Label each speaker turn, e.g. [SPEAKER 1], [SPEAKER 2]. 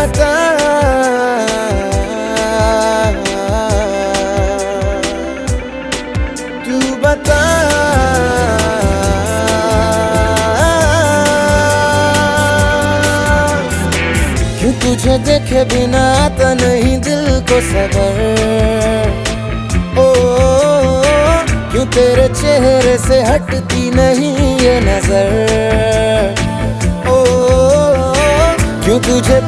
[SPEAKER 1] बता तू बता क्यों तुझे देखे बिना आता नहीं दिल को सबर। ओ क्यों तेरे चेहरे से हटती नहीं ये नजर। ओ क्यों तुझे